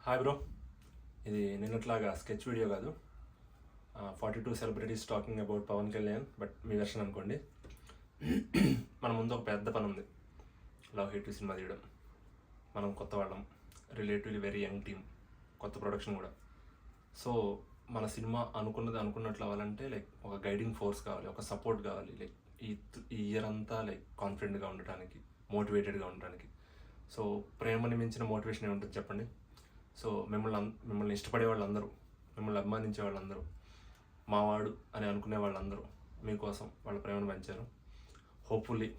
Hi bro, ఇది నిన్నట్లాగా sketch video కాదు. 42 celebrities talking about Pawan Kalyan, but మీ వెర్షన్ అనుకోండి. మన ముందు ఒక పెద్ద పని ఉంది, లవ్ హేట్ సినిమా తీయడం. మనం కొత్త వాళ్ళం, రిలేటివ్లీ వెరీ యంగ్ టీమ్, కొత్త ప్రొడక్షన్ కూడా. సో మన సినిమా అనుకున్నట్లు అవ్వాలంటే ఒక గైడింగ్ ఫోర్స్ కావాలి, ఒక సపోర్ట్ కావాలి. ఈ ఇయర్ అంతా కాన్ఫిడెంట్గా ఉండటానికి, మోటివేటెడ్గా ఉండటానికి. సో ప్రేమని మించిన మోటివేషన్ ఏముంటుంది చెప్పండి? సో మిమ్మల్ని ఇష్టపడే వాళ్ళందరూ, మిమ్మల్ని అభిమానించే వాళ్ళందరూ, మావాడు అని అనుకునే వాళ్ళందరూ మీకోసం వాళ్ళ ప్రేమను పంచారు. హోప్ఫుల్లీ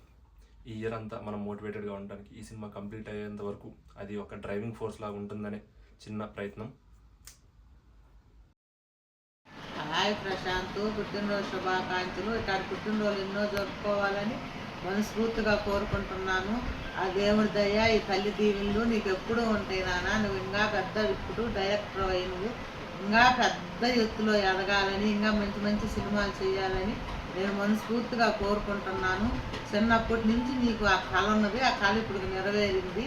ఈ ఇయర్ అంతా మనం మోటివేటెడ్గా ఉండడానికి, ఈ సినిమా కంప్లీట్ అయ్యేంత వరకు అది ఒక డ్రైవింగ్ ఫోర్స్ లాగా ఉంటుందనే చిన్న ప్రయత్నం. హాయ్ ప్రశాంత్, పుట్టినరోజు శుభాకాంక్షలు. ఇక్కడ పుట్టినరోజు ఎన్నో జరుపుకోవాలని మనస్ఫూర్తిగా కోరుకుంటున్నాను. ఆ దేవుడి దయ, ఈ తల్లి దీవెనలు నీకు ఎప్పుడూ ఉంటాయి నాన్న. నువ్వు ఇంకా పెద్ద ఇప్పుడు డైరెక్టర్ అయి నువ్వు ఇంకా పెద్ద ఎత్తులో ఎదగాలని, ఇంకా మంచి మంచి సినిమాలు చేయాలని నేను మనస్ఫూర్తిగా కోరుకుంటున్నాను. చిన్నప్పటి నుంచి నీకు ఆ కళ ఉన్నది, ఆ కళ ఇప్పుడు నెరవేరింది.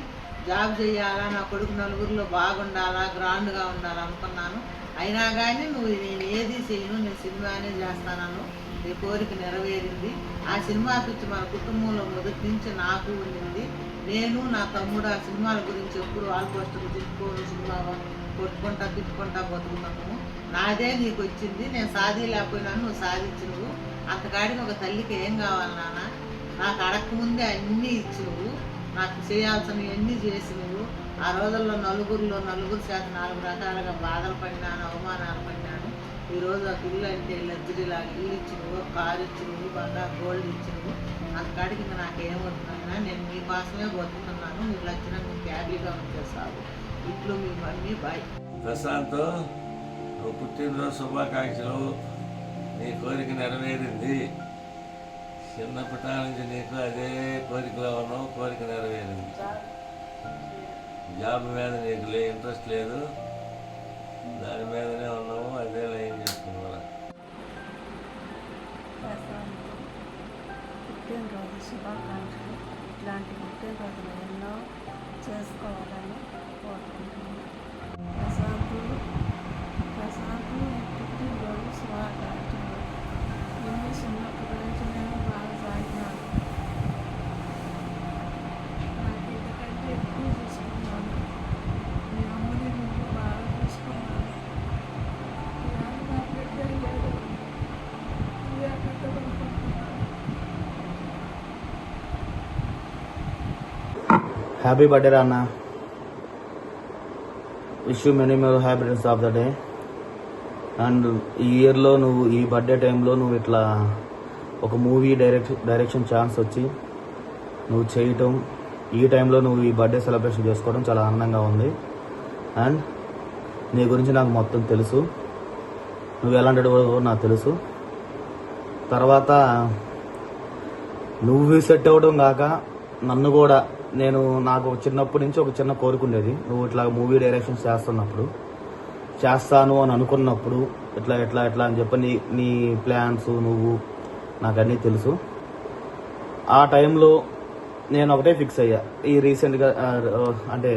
జాబ్ చేయాలా, నా కొడుకు నలుగురిలో బాగుండాలా, గ్రాండ్గా ఉండాలా అనుకున్నాను. అయినా కానీ నేను ఏది చేయను, నేను సినిమానే చేస్తాను. నీ కోరిక నెరవేరింది. ఆ సినిమా పిచ్చి మన కుటుంబంలో మొదటి నుంచి నాకు ఉండింది. నేను నా తమ్ముడు ఆ సినిమాల గురించి ఎప్పుడు ఆల్పోస్టులు తిప్పుకోను, సినిమా కొట్టుకుంటా తిప్పుకుంటా బతుకున్నాము. నాదే నీకు వచ్చింది, నేను సాధిలేకపోయినాను, నువ్వు సాధించినవు. అంతకాడికి ఒక తల్లికి ఏం కావాలి నాన్న? నాకు అడగకముందే అన్నీ ఇచ్చినవు, నాకు చేయాల్సినవి అన్నీ చేసినవు. ఆ రోజుల్లో నలుగురు చేత 4 రకాలుగా బాధలు పడినాను, అవమానాలు పడినాను. ఈరోజు ఆ ఇల్లు అంటే లగ్జరీలాగా ఇల్లు ఇచ్చినవు, కారు ఇచ్చినవు, బంగారు గోల్డ్ ఇచ్చినవు. అంతకాడికి ఇంకా నాకేమవుతుందన్నా, నేను మీ కోసమే బతుకుతున్నాను. మీరు వచ్చినా మీకు హ్యాపీగా ఉంచేసారు. ఇట్లు మీ మమ్మీ బాయ్. ప్రశాంత్, నువ్వు పుట్టినరోజు శుభాకాంక్షలు. నీ కోరిక నెరవేరింది. చిన్నప్పటి నుంచి నీకు అదే కోరికలో ఉన్నావు, కోరిక నెరవేరింది. జాబ్ మీద నీకు ఇంట్రెస్ట్ లేదు, దాని మీదనే ఉన్నావు, అదే లైన్ చేసుకున్నావు. పుట్టినరోజు శుభాకాంక్షలు. ఇట్లాంటి పుట్టినరోజులు ఎన్నో చేసుకోవాలని కోరుకుంటున్నాను. ప్రశాంత్ పుట్టినరోజు శుభాకాంక్షలు. ఎన్నో చిన్నప్పటి నుంచి నేను బాగా సాగినాను. నాకు ఇంతకంటే ఎక్కువ చూసుకున్నాను. మీ అమ్మని నువ్వు బాగా చూసుకున్నాను. నా బిడ్డ లేదు, హ్యాపీ బర్త్డే రా అన్న. Wish you many more happiness of the day. And ఈ ఇయర్లో నువ్వు, ఈ బర్త్డే టైంలో నువ్వు ఇట్లా ఒక మూవీ డైరెక్షన్ ఛాన్స్ వచ్చి నువ్వు చేయటం, ఈ టైంలో నువ్వు ఈ బర్త్డే సెలబ్రేషన్ చేసుకోవడం చాలా ఆనందంగా ఉంది. అండ్ నీ గురించి నాకు మొత్తం తెలుసు, నువ్వు ఎలాంటి నాకు తెలుసు. తర్వాత నువ్వు సెట్ అవ్వడం కాక నన్ను కూడా, నాకు చిన్నప్పటి నుంచి ఒక చిన్న కోరిక ఉండేది. నువ్వు ఇట్లా మూవీ డైరెక్షన్ చేస్తాను అని అనుకున్నప్పుడు ఎట్లా అని చెప్పి నీ ప్లాన్స్ నువ్వు నాకు అన్నీ తెలుసు. ఆ టైంలో నేను ఒకటే ఫిక్స్ అయ్యా, ఈ రీసెంట్గా అంటే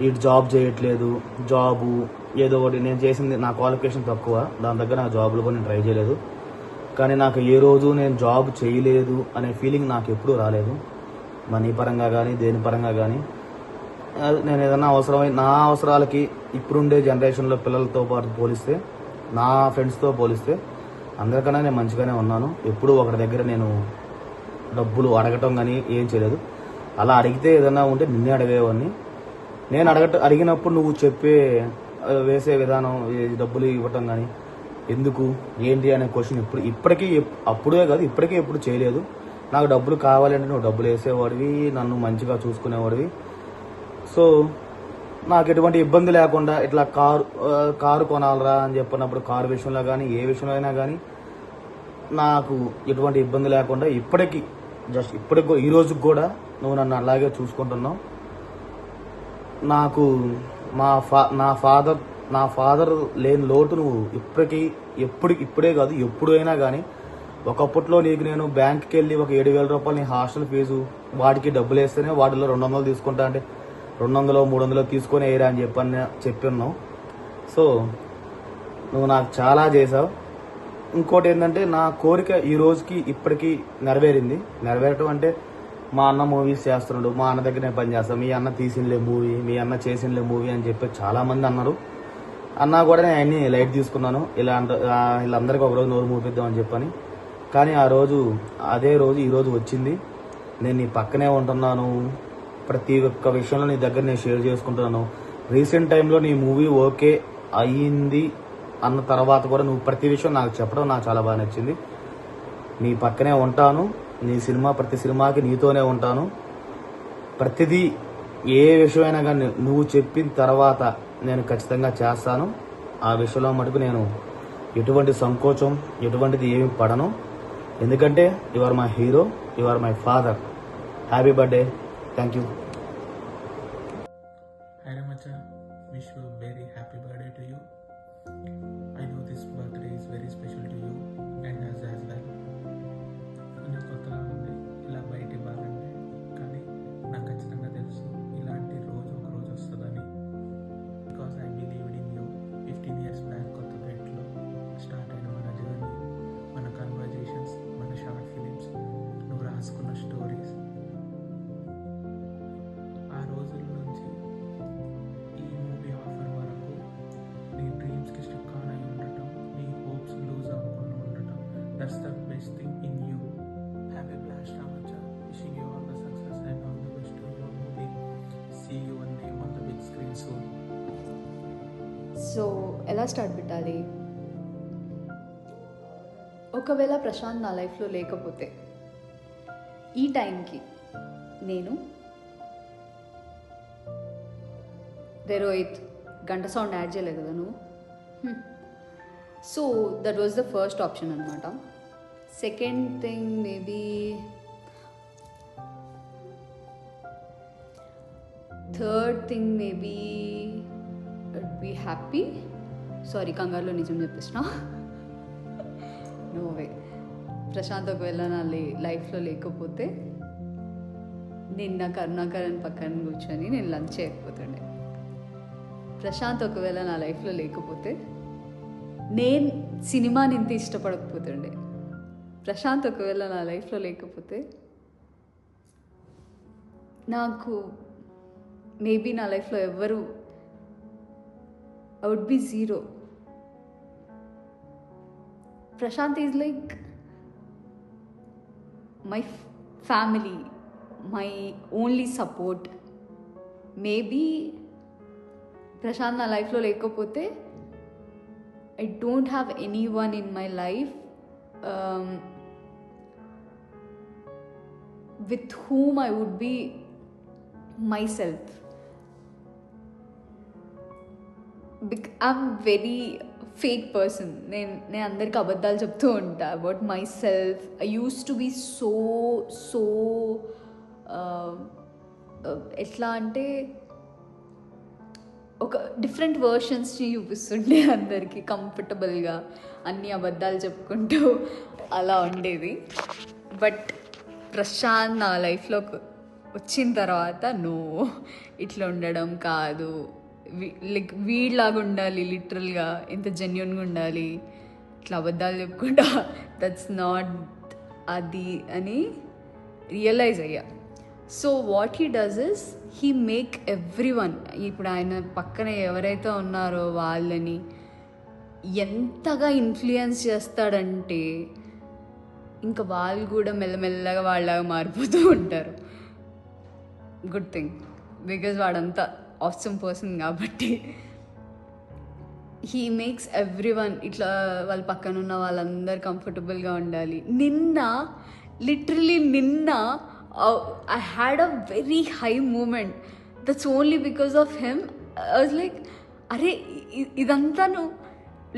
ఈ జాబ్ చేయట్లేదు, జాబు ఏదో ఒకటి నేను చేసింది, నా క్వాలిఫికేషన్ తక్కువ, దాని దగ్గర నా జాబులు కూడా నేను ట్రై చేయలేదు. కానీ నాకు ఏ రోజు నేను జాబ్ చేయలేదు అనే ఫీలింగ్ నాకు ఎప్పుడూ రాలేదు. మనీ పరంగా కానీ దేని పరంగా కానీ నేను ఏదైనా నా అవసరాలకి ఇప్పుడుండే జనరేషన్లో పిల్లలతో పాటు పోలిస్తే, నా ఫ్రెండ్స్తో పోలిస్తే అందరికన్నా నేను మంచిగానే ఉన్నాను. ఎప్పుడూ ఒకరి దగ్గర నేను డబ్బులు అడగటం కానీ ఏం చేయలేదు. అలా అడిగితే ఏదైనా ఉంటే నిన్నే అడిగేవాడిని. నేను అడిగినప్పుడు నువ్వు వేసే విధానం, డబ్బులు ఇవ్వటం కానీ ఎందుకు ఏంటి అనే క్వశ్చన్ అప్పుడే కాదు ఇప్పటికీ ఎప్పుడు చేయలేదు. నాకు డబ్బులు కావాలంటే నువ్వు డబ్బులు వేసేవాడివి, నన్ను మంచిగా చూసుకునేవాడివి. సో నాకు ఎటువంటి ఇబ్బంది లేకుండా ఇట్లా కారు కొనాలరా అని చెప్పినప్పుడు కారు విషయంలో కానీ ఏ విషయంలో అయినా కానీ నాకు ఎటువంటి ఇబ్బంది లేకుండా ఇప్పటికి ఈ రోజుకి కూడా నువ్వు నన్ను అలాగే చూసుకుంటున్నావు. నాకు నా ఫాదర్ లేని లోటు నువ్వు ఇప్పుడే కాదు ఎప్పుడైనా కానీ, ఒకప్పట్లో నీకు నేను బ్యాంక్కి వెళ్ళి ఒక 7,000 రూపాయలు నీ హాస్టల్ ఫీజు వాటికి డబ్బులు వేస్తేనే వాటిలో 200 తీసుకుంటా అంటే 200-300 తీసుకొని వేయరా అని చెప్పన్నావు. సో నువ్వు నాకు చాలా చేసావు. ఇంకోటి ఏంటంటే నా కోరిక ఈ రోజుకి ఇప్పటికీ నెరవేరటం అంటే మా అన్న మూవీస్ చేస్తున్నాడు, మా అన్న దగ్గర నేను పని చేస్తాను, మీ అన్న తీసినలే మూవీ, మీ అన్న చేసినలే మూవీ అని చెప్పి చాలామంది అన్నారు. అన్నా కూడా నేను అన్ని లైట్ తీసుకున్నాను. వీళ్ళందరికీ ఒకరోజు నోరు మూపిద్దామని చెప్పని. కానీ అదే రోజు ఈరోజు వచ్చింది. నేను నీ పక్కనే ఉంటున్నాను, ప్రతి ఒక్క విషయంలో నీ దగ్గర నేను షేర్ చేసుకుంటున్నాను. రీసెంట్ టైంలో నీ మూవీ ఓకే అయ్యింది అన్న తర్వాత కూడా నువ్వు ప్రతి విషయం నాకు చెప్పడం నాకు చాలా బాగా నచ్చింది. నీ పక్కనే ఉంటాను, నీ ప్రతి సినిమాకి నీతోనే ఉంటాను. ప్రతిదీ ఏ విషయమైనా కానీ నువ్వు చెప్పిన తర్వాత నేను ఖచ్చితంగా చేస్తాను. ఆ విషయంలో మటుకు నేను ఎటువంటి సంకోచం ఎటువంటిది ఏమి పడను. ఎందుకంటే you are my hero, you are my father. Happy birthday. Thank you. Hi Ramacha, wish you a very happy birthday to you. I know this birthday is very special to you and as well. కొంచెం కొత్తగా ఉంది ఇలా బయట ఇవ్వాలంటే, కానీ నాకు ఖచ్చితంగా తెలుసు ఇలాంటి రోజు ఒక రోజు వస్తుందని. Because I believed in you. 15 years back కొత్తపేటలో స్టార్ట్ అయిన మన జర్నీ, మన కన్వర్జేషన్స్, మన షార్ట్ ఫిలిమ్స్, నువ్వు రాసుకున్న స్టోరీస్, ఆ రోజుల నుంచి ఈ మూవీ ఆఫర్ వరకు నీ డ్రీమ్స్కి స్టిక్ ఆన్ అయి ఉండటం, నీ హోప్స్ లూజ్ అవ్వకుండా ఉండటం, that's the best thing in you. Have a blast Ramacha. Wishing you all the success and all the best to your movie. See you one day on the big screen soon. So ఎలా start పెట్టాలి? ఒకవేళ ప్రశాంత్ నా లైఫ్లో లేకపోతే ఈ టైంకి నేను రోహిత్ గంట సౌండ్ యాడ్ చేయలేదు కదా నువ్వు. So that was the first option అనమాట. Second thing maybe third thing maybe would be happy. Sorry, కంగారులో నిజం చెప్పేసిన. No way. ప్రశాంత్ ఒకవేళ నా లైఫ్లో లేకపోతే నిన్న కరుణాకరన్ పక్కన కూర్చొని నేను లంచ్ చేయకపోతుండే. ప్రశాంత్ ఒకవేళ నా లైఫ్లో లేకపోతే నేను సినిమాని ఇంత ఇష్టపడకపోతుండే. ప్రశాంత్ ఒకవేళ నా లైఫ్లో లేకపోతే నాకు మేబీ నా లైఫ్లో ఎవ్వరు I would be zero. Prashant is like my family, my only support. Maybe Prashant na life lo lekapothe I don't have anyone in my life with whom I would be myself. I'm very fake person. నేను అందరికి అబద్ధాలు చెప్తూ ఉంటా about myself. I used to be so ఎట్లా అంటే ఒక different వర్షన్స్ని చూపిస్తుండే అందరికీ కంఫర్టబుల్గా అన్ని అబద్ధాలు చెప్పుకుంటూ అలా ఉండేది. బట్ ప్రశాంత్ నా లైఫ్లోకి వచ్చిన తర్వాత ఇట్లా ఉండడం కాదు, లైక్ వీడిలాగా ఉండాలి, లిటరల్గా ఎంత జెన్యున్గా ఉండాలి, ఇట్లా అబద్ధాలు చెప్పుకుంటా దట్స్ నాట్ అది అని రియలైజ్ అయ్యా. So what he does is he make everyone, ఇప్పుడు ఆయన పక్కన ఎవరైతే ఉన్నారో వాళ్ళని ఎంతగా ఇన్ఫ్లుయెన్స్ చేస్తాడంటే ఇంకా వాళ్ళు కూడా మెల్లమెల్లగా వాళ్ళలాగా మారిపోతూ ఉంటారు. గుడ్ థింగ్, బికాజ్ వాడంతా ఆసమ్ పర్సన్ కాబట్టి. హీ మేక్స్ ఎవ్రీవన్ ఇట్లా వాళ్ళ పక్కన ఉన్న వాళ్ళందరూ కంఫర్టబుల్గా ఉండాలి. లిటరలీ నిన్న I had a very high moment. That's only because of him. I was like, అరే ఇదంతా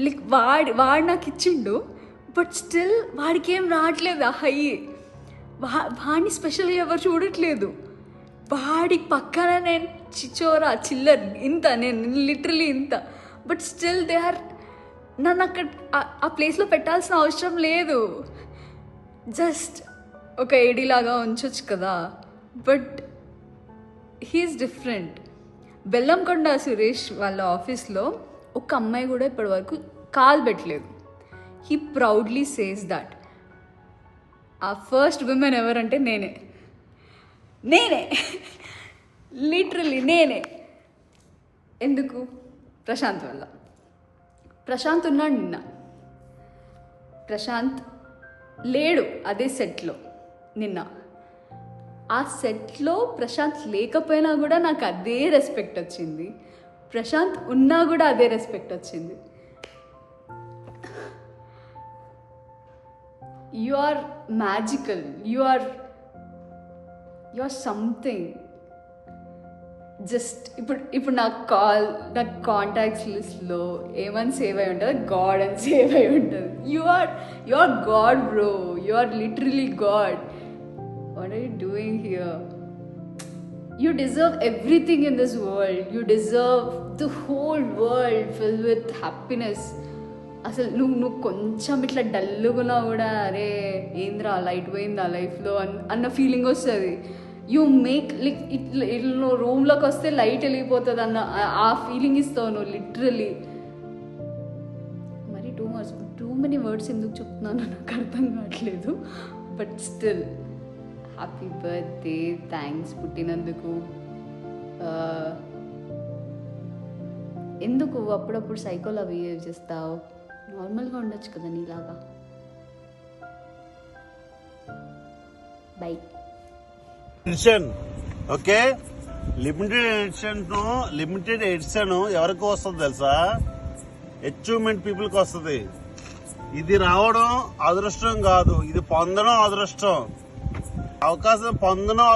లైక్ వాడు నాకు ఇచ్చిండు, బట్ స్టిల్ వాడికి ఏం రావట్లేదు ఆ హై. వాడిని స్పెషల్గా ఎవరు చూడట్లేదు. వాడి పక్కన నేను చిచ్చోరా చిల్లర్ ఇంత, నేను లిటరలీ ఇంత, బట్ స్టిల్ దే ఆర్ నన్ను అక్కడ ఆ ప్లేస్లో పెట్టాల్సిన అవసరం లేదు. జస్ట్ ఒక ఏడీలాగా ఉంచొచ్చు కదా. But he's different. Bellamkonda Suresh వాళ్ళ ఆఫీస్లో ఒక అమ్మాయి కూడా ఇప్పటివరకు కాల్ పెట్టలేదు. He proudly says that. ఆ ఫస్ట్ విమెన్ ఎవరంటే నేనే లిటరలీ నేనే. ఎందుకు? ప్రశాంత్ వల్ల. ప్రశాంత్ ఉన్నాడు నిన్న, ప్రశాంత్ లేడు అదే సెట్లో నిన్న. ఆ సెట్లో ప్రశాంత్ లేకపోయినా కూడా నాకు అదే రెస్పెక్ట్ వచ్చింది, ప్రశాంత్ ఉన్నా కూడా అదే రెస్పెక్ట్ వచ్చింది. You are magical, you are something. Just ఇప్పుడు నా కాంటాక్ట్స్ లిస్ట్లో ఏమని సేవ్ అయి ఉంటుంది? గాడ్ అని సేవ్ అయి ఉంటుంది. You are god bro, you are literally god. What are you doing here? You deserve everything in this world. You deserve the whole world filled with happiness. అసలు నువ్వు కొంచెం ఇట్లా డల్లుగున్నా కూడా అరే ఏంద్రా లైట్ పోయిందా లైఫ్లో అన్న ఫీలింగ్ వస్తుంది. యూ మేక్ లైక్ ఇట్లా నువ్వు రూమ్లోకి వస్తే లైట్ వెళ్ళిపోతుంది అన్న ఆ ఫీలింగ్ ఇస్తావు నువ్వు లిటరలీ. మరి టూ మెనీ వర్డ్స్ ఎందుకు చెప్తున్నాను నాకు అర్థం కావట్లేదు. But still happy birthday, thanks పుట్టినందుకు. ఎందుకు అప్పుడప్పుడు సైకోలా బిహేవ్ చేస్తావు? నార్మల్గా ఉండొచ్చు కదా నీలాగా. Bye. Edition okay, limited edition ఎవరికి వస్తుంది తెలుసా? అచీవ్మెంట్ పీపుల్కి వస్తుంది. ఇది రావడం అదృష్టం కాదు, ఇది పొందడం అదృష్టం. అవకాశం పొందడం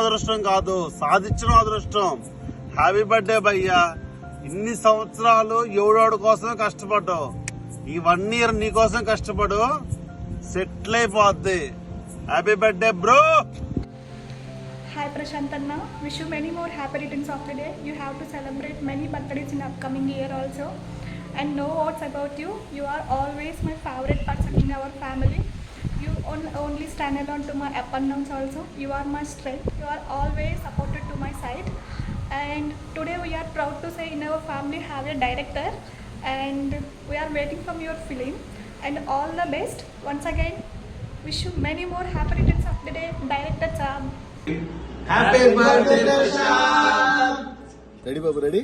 అదృష్టం కాదు, సాధించడం అదృష్టం. హ్యాపీ బర్త్డే భయ్యా. ఇన్ని సంవత్సరాలు ఎవడోడి కోసం కష్టపడ్డావు, ఈ 1 year నీ కోసం కష్టపడు, సెటిల్ అయిపోద్ది. Happy birthday bro. Hi Prashantanna, wish you many more happy returns of the day. You have to celebrate many birthdays in upcoming year also. And know what's about you. You are always my favorite person in our family. You only stand alone to my up and downs also. You are my strength. You are always supported to my side. And today we are proud to say in our family have a director. And we are waiting from your film. And all the best. Once again, wish you many more happy returns of the day, Director Sam. Happy birthday Prashant. Ready బాబు, ready?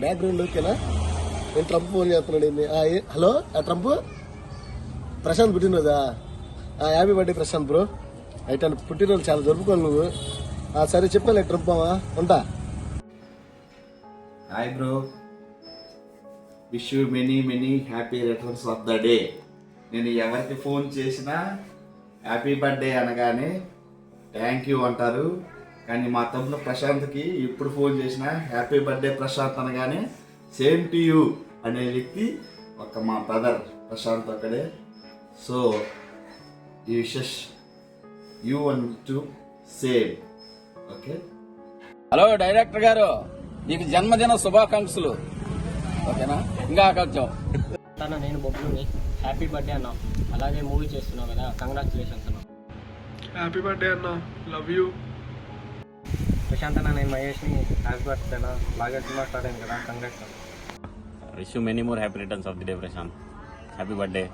Background ఓకేనా? నేను Trump phone చేస్తున్నాడు. Hello Trump, Prashant పుట్టినరోజా? Happy birthday Prashant bro. అయితే పుట్టినరోజు చాలా జరుపుకోవాలి నువ్వు. సరే చెప్పాలి ట్రంప్ మావా, ఉంటా. Hi bro, wish you many happy returns of the day. నేను ఎవరికి ఫోన్ చేసినా హ్యాపీ బర్త్డే అనగానే థ్యాంక్ యూ అంటారు. కానీ మా తమ్ముడు ప్రశాంత్కి ఇప్పుడు ఫోన్ చేసినా హ్యాపీ బర్త్డే ప్రశాంత్ అనగానే సేమ్ టు యూ అనే వ్యక్తి ఒక మా బ్రదర్ ప్రశాంత్ ఒక్కడే. సో ఈ wishes you one to same. Okay. Hello director గారు, నీకు జన్మదిన శుభాకాంక్షలు. ఓకేనా? ఇంకా కొంచెం నేను బొబ్బుని హ్యాపీ బర్త్డే అన్నా. అలాగే మూవీ చేస్తున్నావు కదా, కంగ్రాచులేషన్స్ అన్నా. హ్యాపీ బర్త్డే అన్న, లవ్ యూ. ప్రశాంత్ అన్న, నేను మహేష్ని హ్యాపీ బర్త్డే అన్న. బాగా సినిమా స్టార్ట్ అయింది కదా, కంగ్రాట్స్ అన్న. Wish you many more happy returns of the day Prashant. Happy birthday.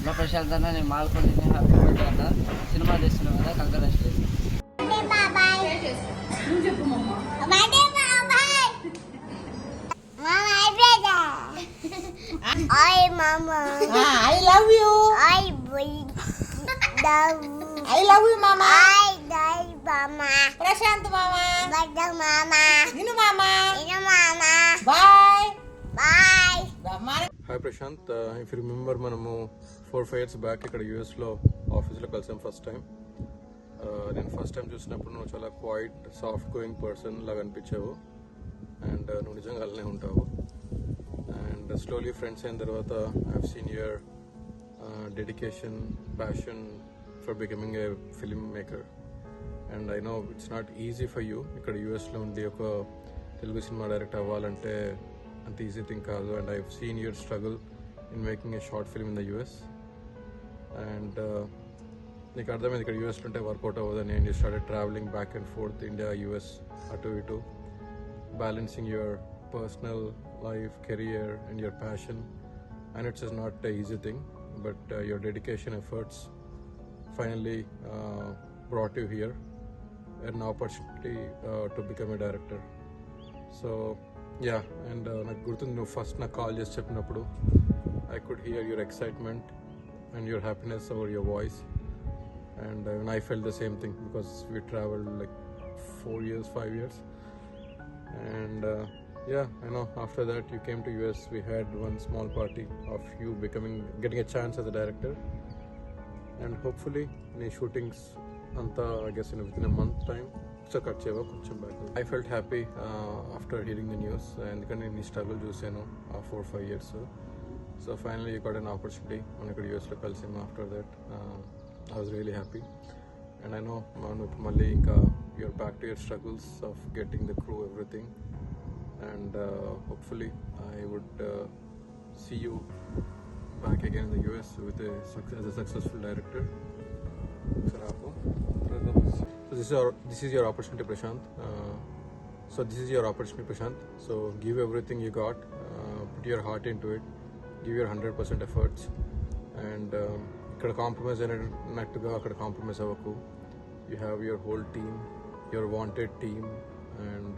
Hello Prashant అన్న, నేను మాల్కొండని హ్యాపీ బర్త్డే అన్న. సినిమా చేస్తున్నావు కదా, congratulations. Hi mama. I love you. I love you mama. I love mama. Prashant మామ, Bada mama. నిన్ను మామ, Bye. Bye. Hi Prashant, if you remember మనము 4-5 years బ్యాక్ ఇక్కడ యూఎస్లో ఆఫీస్లో కలిసాం ఫస్ట్ టైం. నేను ఫస్ట్ టైం చూసినప్పుడు నువ్వు చాలా క్వైట్ సాఫ్ట్ గోయింగ్ పర్సన్ లాగా అనిపించావు. అండ్ నువ్వు నిజంగా అలానే ఉంటావు. అండ్ స్లోలీ ఫ్రెండ్స్ అయిన తర్వాత I have seen your dedication, passion for becoming a film maker. And I know it's not easy for you. ఇక్కడ యూఎస్లో ఉండి ఒక తెలుగు సినిమా డైరెక్ట్ అవ్వాలంటే అంత ఈజీ థింగ్ కాదు. And I have seen your struggle in making a short film in the US. And నీకు అర్థమైంది ఇక్కడ యూఎస్లో ఉంటే వర్కౌట్ అవ్వదని, and you started travelling back and forth India US అటు ఇటు, balancing your personal life, career and your passion. And it's just not an easy thing, but your dedication, efforts finally brought you here, an opportunity to become a director. So yeah, and నాకు గుర్తుంది నువ్వు first నాకు call చేసి చెప్పినప్పుడు I could hear your excitement and your happiness over your voice, and I felt the same thing because we traveled like 4 years, 5 years, and yeah, I know after that you came to US. We had one small party of you getting a chance as a director, and hopefully nee shootings anta I guess within a month time so cut cheva koncham back. I felt happy after hearing the news, endukante nee struggle chusanu 4-5 years. So finally you got an opportunity man ikkada US lo kalsam. After that I was really happy, and I know manu malli inka you're back to your struggles of getting the crew, everything, and hopefully I would see you back again in the US with as a successful director. So this is your opportunity, Prashant. So give everything you got, put your heart into it, give your 100% efforts, and ikkada compromise anattuga akkada compromise avvaku. You have your whole team, your wanted team, and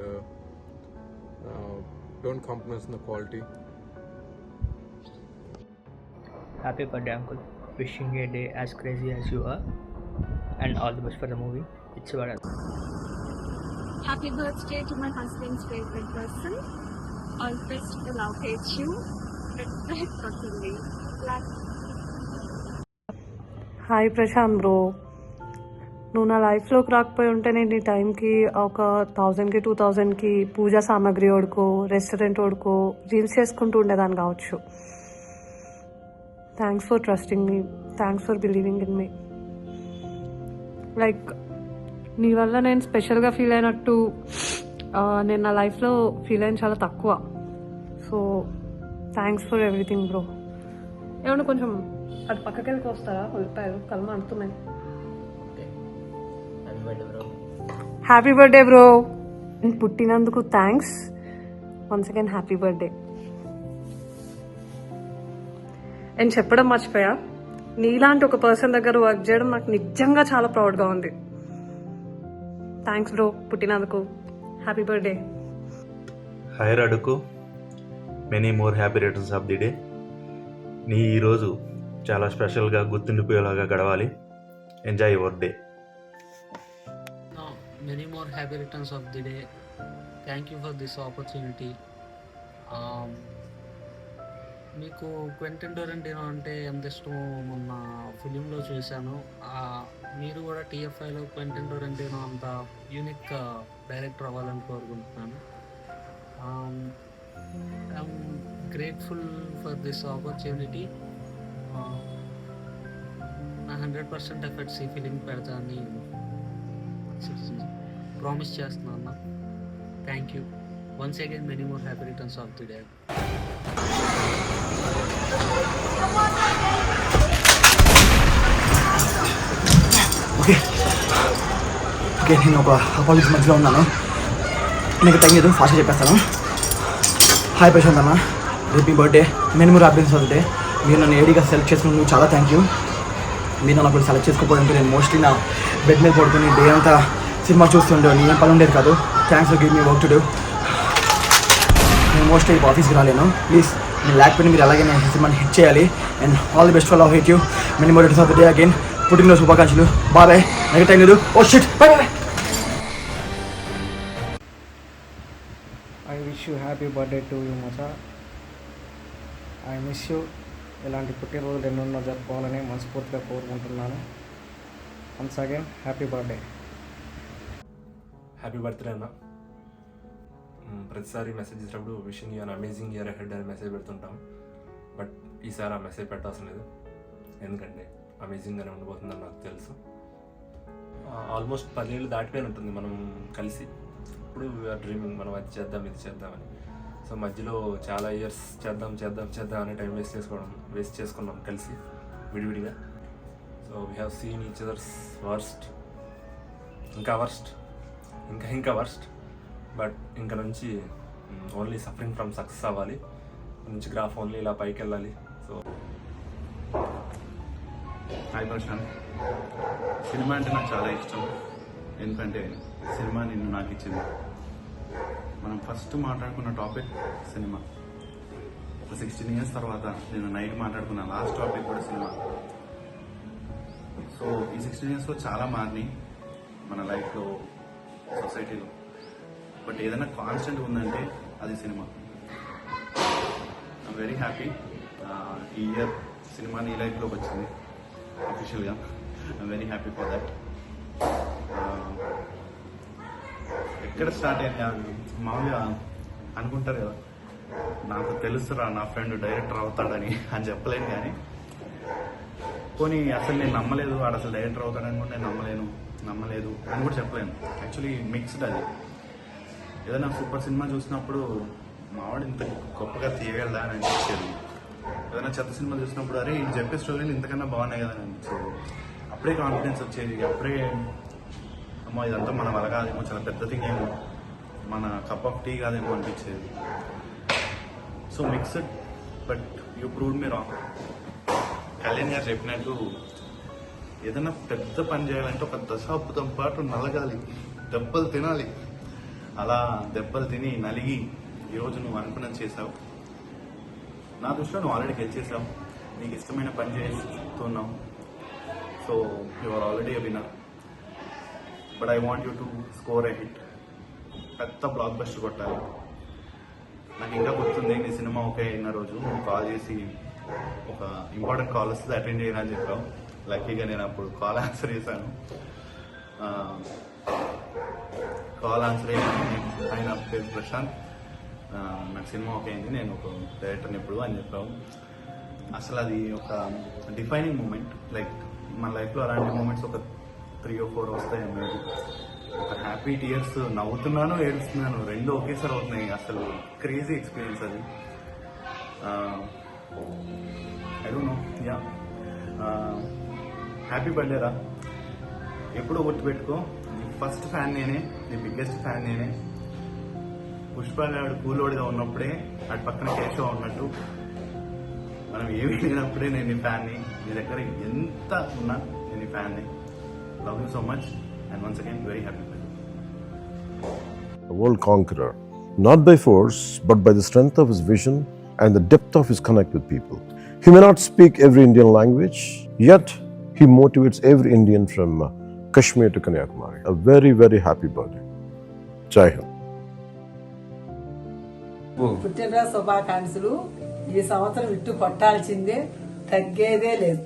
don't compromise in the quality. Happy birthday, uncle. Wishing you a day as crazy as you are, and all the best for the movie. It's your Happy birthday to my husband's favorite person. All best to love, hate you. Hi Prashant bro, నువ్వు నా లైఫ్లోకి రాకపోయి ఉంటే నేను ఈ టైంకి ఒక 1000కి 2000కి పూజా సామాగ్రి వాడుకో, రెస్టారెంట్ వాడుకో, రీల్స్ చేసుకుంటూ ఉండేదాన్ని కావచ్చు. Thanks for trusting me, thanks for believing in me. Like నీ వల్ల నేను స్పెషల్గా ఫీల్ అయినట్టు నేను నా లైఫ్లో ఫీల్ అయిన చాలా తక్కువ. So thanks for everything bro. ఏమన్నా కొంచెం అది పక్కకి వెళ్ళి వస్తారా? ఉల్లిపాయలు కలమ అంటున్నాయి. హ్యాపీ బర్త్డే బ్రో, పుట్టినందుకు thanks. Once again happy birthday. నేను చెప్పడం మర్చిపోయా, నీలాంటి ఒక పర్సన్ దగ్గర వర్క్ చేయడం నాకు నిజంగా చాలా ప్రౌడ్గా ఉంది. థ్యాంక్స్ బ్రో పుట్టినందుకు. Happy birthday. హాయ్ రడుకు, many more happy returns of the day. నీ ఈరోజు చాలా స్పెషల్గా గుర్తుండిపోయేలాగా గడవాలి. Enjoy your day. Many more happy returns of the day. Thank you for this opportunity. మీకు క్వెంటన్ టొరంటినో అంటే ఎంత ఇష్టమో మొన్న ఫిలింలో చూశాను. మీరు కూడా TFIలో క్వెంటన్ టొరంటినో అంత యూనిక్ డైరెక్టర్ అవ్వాలని కోరుకుంటున్నాను. I'm grateful for this opportunity. నా 100% ఎఫర్ట్స్ ఈ ఫిలిం పెడతానని ప్రామిస్ చేస్తున్నాను. Thank you once again. Many more happy returns of the day. Okay నేను ఒక అపాలజీ మధ్యలో ఉన్నాను, నీకు టైం లేదు, ఫాస్ట్గా చెప్పేస్తాను. హాయ్ ప్రశాంత్ అన్న, రేపు మీ birthday, many more happy returns of the day. మీరు నన్ను ఏడీగా సెలెక్ట్ చేసుకున్నందుకు చాలా థ్యాంక్ యూ. మీరు నన్ను అప్పుడు సెలెక్ట్ చేసుకోకపోతే నేను మోస్ట్లీ నా బెడ్ మీద పడుకుని డే అంతా సినిమా చూస్తుండే, నేనేం పని ఉండేది కాదు. Thanks for give me work to do. నేను మోస్ట్లీ ఇప్పుడు ఆఫీస్కి రాలేను. ప్లీజ్ నేను లేకపోతే మీరు అలాగే నేను సినిమాని హిట్ చేయాలి. And all the best for love, hate you, many more returns of the day again. పుట్టినరోజు శుభాకాంక్షలు. బాయ్. నాకు టైం లేదు. Oh shit, bye bye. I wish you happy birthday to you మచా. I miss you. ఇలాంటి పుట్టినరోజులు ఎన్నెన్నో జరుపుకోవాలని మనస్ఫూర్తిగా కోరుకుంటున్నాను. Once again happy birthday. Happy birthday అన్న. ప్రతిసారి మెసేజ్ చేసినప్పుడు wishing you an amazing year ahead అని మెసేజ్ పెడుతుంటాం. బట్ ఈసారి ఆ మెసేజ్ పెట్టాల్సిన లేదు, ఎందుకంటే అమేజింగ్గానే ఉండబోతుందని నాకు తెలుసు. ఆల్మోస్ట్ 10 ఏళ్ళు దాటిపోయి ఉంటుంది మనం కలిసి. ఇప్పుడు డ్రీమింగ్ మనం అది చేద్దాం ఇది చేద్దామని. సో మధ్యలో చాలా ఇయర్స్ చేద్దాం అనే టైం వేస్ట్ చేసుకున్నాం కలిసి విడివిడిగా. So we have seen each others worst, ఇంకా వర్స్ట్. బట్ ఇంకా నుంచి ఓన్లీ సఫరింగ్ ఫ్రమ్ సక్సెస్ అవ్వాలి, నుంచి గ్రాఫ్ ఓన్లీ ఇలా పైకి వెళ్ళాలి. సో హాయ్ ప్రశాంత్, సినిమా అంటే నాకు చాలా ఇష్టం. ఎందుకంటే సినిమా నిన్ను నాకు ఇచ్చింది. మనం ఫస్ట్ మాట్లాడుకున్న టాపిక్ సినిమా. ఒక 16 years తర్వాత నేను నైట్ మాట్లాడుకున్న లాస్ట్ టాపిక్ కూడా సినిమా. సో ఈ 16 yearsలో చాలా మారినాయి మన లైఫ్లో, సొసైటీలో. బట్ ఏదైనా కాన్స్టెంట్ ఉందంటే అది సినిమా. ఐఎమ్ వెరీ హ్యాపీ ఈ ఇయర్ సినిమా నీ లైఫ్లోకి వచ్చింది అఫీషియల్గా. I'm very happy for that. ఎక్కడ స్టార్ట్ అయింది మామూలుగా అనుకుంటారు కదా, నాకు తెలుసురా నా ఫ్రెండ్ డైరెక్టర్ అవుతాడని అని చెప్పలేను. కానీ పోనీ అసలు నేను నమ్మలేదు, వాడు అసలు డైరెక్టర్ అవుతాడని కూడా నేను నమ్మలేదు అని కూడా చెప్పలేను. యాక్చువల్లీ మిక్స్డ్ అది. ఏదైనా సూపర్ సినిమా చూసినప్పుడు మావాడు ఇంత గొప్పగా తీయగలదా అని అనిపించేది. ఏదైనా చెత్త సినిమా చూసినప్పుడు అరే ఇది చెప్పే స్టోరీలు ఇంతకన్నా బాగున్నాయి కదా అని అనిపించేది. అప్పుడే కాన్ఫిడెన్స్ వచ్చేది. అప్పుడే అమ్మో ఇదంతా మన వల్ల కాదేమో, చాలా పెద్ద థింగ్ ఏమో, మన కప్ ఆఫ్ టీ కాదేమో అనిపించేది. So mixed, but you proved me wrong. Kalyan గారు చెప్పినట్టు ఏదైనా పెద్ద పని చేయాలంటే ఒక దశాబ్దం పాటు నలగాలి, దెబ్బలు తినాలి. అలా దెబ్బలు తిని నలిగి ఈరోజు నువ్వు అనుకున్నది చేసావు. నా దృష్టిలో నువ్వు ఆల్రెడీ గెలిచేసావు. నీకు ఇష్టమైన పని చేస్తున్నావు. So you are already a winner. But I want you to score a hit. పెద్ద బ్లాక్ బస్టర్ కొట్టాలి. నాకు ఇంకా గుర్తుంది, నీ సినిమా ఓకే అయిన రోజు నువ్వు కాల్ చేసి ఒక ఇంపార్టెంట్ కాల్ వస్తుంది అటెండ్ చేయను అని చెప్పావు. లక్కీగా నేను అప్పుడు కాల్ ఆన్సర్ చేశాను. కాల్ ఆన్సర్ ఆయన పేరు ప్రశాంత్, నాకు సినిమా ఓకే అయింది, నేను ఒక డైరెక్టర్ని ఇప్పుడు అని చెప్పావు. అసలు అది ఒక డిఫైనింగ్ మూమెంట్. లైక్ మన లైఫ్లో అలాంటి మూమెంట్స్ ఒక 3 or 4 వస్తాయి అన్నది. ఒక హ్యాపీ టీయర్స్, నవ్వుతున్నాను ఏడుస్తున్నాను రెండు ఒకేసారి అవుతున్నాయి. అసలు క్రేజీ ఎక్స్పీరియన్స్ అది. I don't know. Yeah, happy birthday రా. ఎప్పుడో గుర్తుపెట్టుకో, నీ ఫస్ట్ ఫ్యాన్ నేనే, నీ బిగ్గెస్ట్ ఫ్యాన్ నేనే. పుష్పగాడు కూలోడిగా ఉన్నప్పుడే అటు పక్కన కేశవ ఉన్నట్టు మనం ఏమీ లేనప్పుడే నేను నీ ఫ్యాన్ని. నీ దగ్గర ఎంత ఉన్నా నేను నీ ఫ్యాన్ని. Love you so much and once again very happy birthday. A world conqueror, not by force but by the strength of his vision and the depth of his connect with people. He may not speak every Indian language, yet he motivates every Indian from Kashmir to Kanyakumari. A very, very happy birthday. Jai Hind. పుట్టినరోజు శుభాకాంక్షలు. ఈ సంవత్సరం ఇట్టు కొట్టాల్సిందే, తగ్గేదే లేదు.